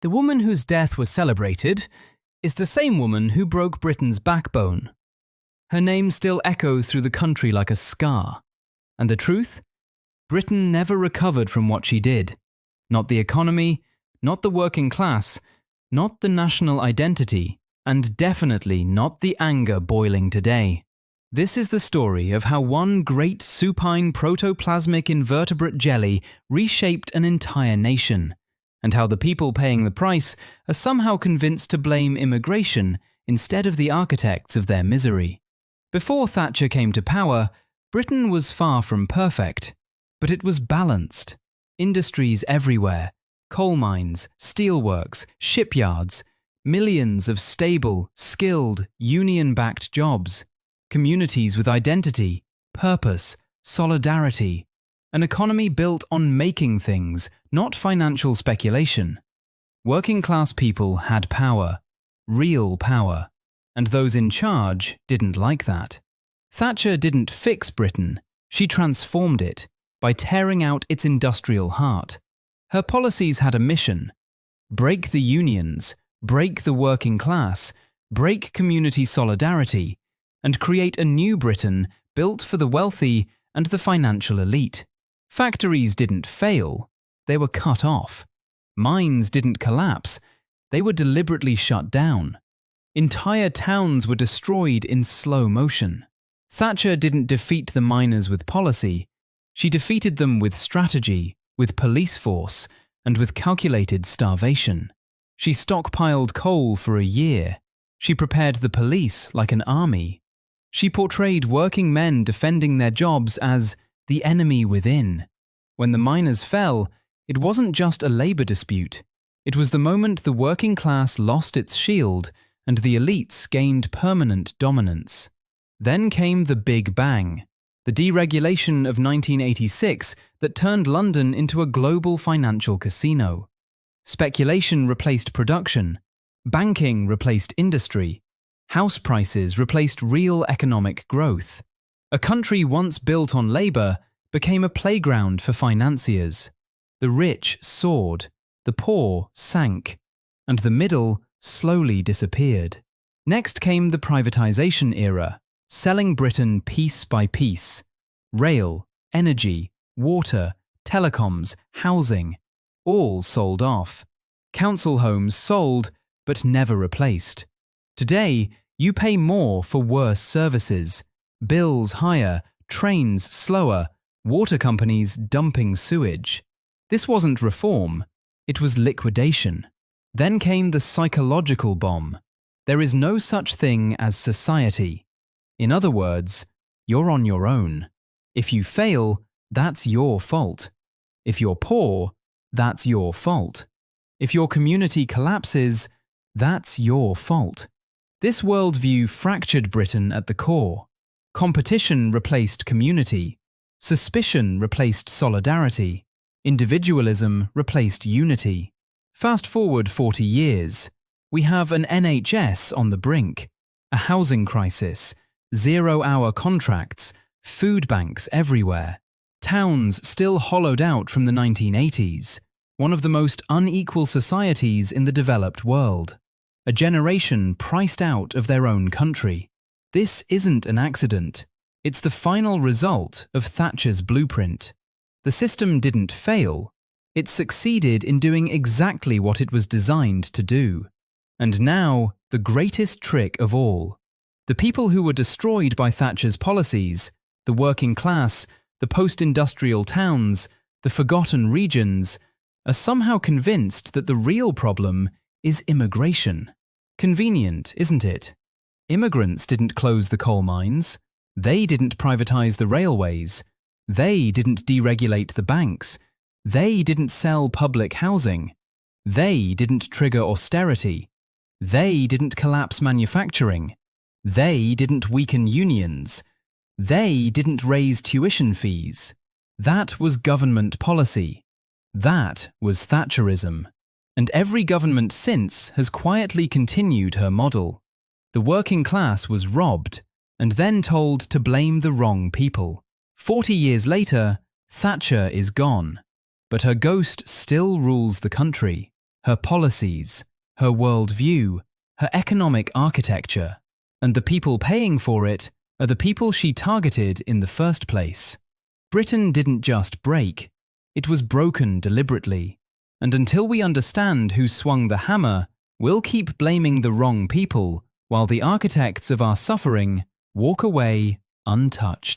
The woman whose death was celebrated is the same woman who broke Britain's backbone. Her name still echoes through the country like a scar. And the truth? Britain never recovered from what she did. Not the economy, not the working class, not the national identity, and definitely not the anger boiling today. This is the story of how one great supine protoplasmic invertebrate jelly reshaped an entire nation, and how the people paying the price are somehow convinced to blame immigration instead of the architects of their misery. Before Thatcher came to power, Britain was far from perfect, but it was balanced. Industries everywhere, coal mines, steelworks, shipyards, millions of stable, skilled, union-backed jobs, communities with identity, purpose, solidarity, an economy built on making things, not financial speculation. Working-class people had power, real power, and those in charge didn't like that. Thatcher didn't fix Britain, she transformed it by tearing out its industrial heart. Her policies had a mission: break the unions, break the working class, break community solidarity, and create a new Britain built for the wealthy and the financial elite. Factories didn't fail, they were cut off. Mines didn't collapse, they were deliberately shut down. Entire towns were destroyed in slow motion. Thatcher didn't defeat the miners with policy, she defeated them with strategy, with police force, and with calculated starvation. She stockpiled coal for a year. She prepared the police like an army. She portrayed working men defending their jobs as the enemy within. When the miners fell, it wasn't just a labour dispute. It was the moment the working class lost its shield and the elites gained permanent dominance. Then came the Big Bang, the deregulation of 1986 that turned London into a global financial casino. Speculation replaced production. Banking replaced industry. House prices replaced real economic growth. A country once built on labour became a playground for financiers. The rich soared, the poor sank, and the middle slowly disappeared. Next came the privatisation era, selling Britain piece by piece. Rail, energy, water, telecoms, housing, all sold off. Council homes sold, but never replaced. Today, you pay more for worse services. Bills higher, trains slower, water companies dumping sewage. This wasn't reform, it was liquidation. Then came the psychological bomb. There is no such thing as society. In other words, you're on your own. If you fail, that's your fault. If you're poor, that's your fault. If your community collapses, that's your fault. This worldview fractured Britain at the core. Competition replaced community. Suspicion replaced solidarity. Individualism replaced unity. Fast forward 40 years. We have an NHS on the brink, a housing crisis, 0-hour contracts, food banks everywhere. Towns still hollowed out from the 1980s, one of the most unequal societies in the developed world. A generation priced out of their own country. This isn't an accident. It's the final result of Thatcher's blueprint. The system didn't fail. It succeeded in doing exactly what it was designed to do. And now, the greatest trick of all. The people who were destroyed by Thatcher's policies, the working class, the post-industrial towns, the forgotten regions, are somehow convinced that the real problem is immigration. Convenient, isn't it? Immigrants didn't close the coal mines. They didn't privatize the railways. They didn't deregulate the banks. They didn't sell public housing. They didn't trigger austerity. They didn't collapse manufacturing. They didn't weaken unions. They didn't raise tuition fees. That was government policy. That was Thatcherism. And every government since has quietly continued her model. The working class was robbed and then told to blame the wrong people. 40 years later, Thatcher is gone, but her ghost still rules the country. her policies, her worldview, her economic architecture, and the people paying for it are the people she targeted in the first place. Britain didn't just break, it was broken deliberately. And until we understand who swung the hammer, we'll keep blaming the wrong people while the architects of our suffering walk away untouched.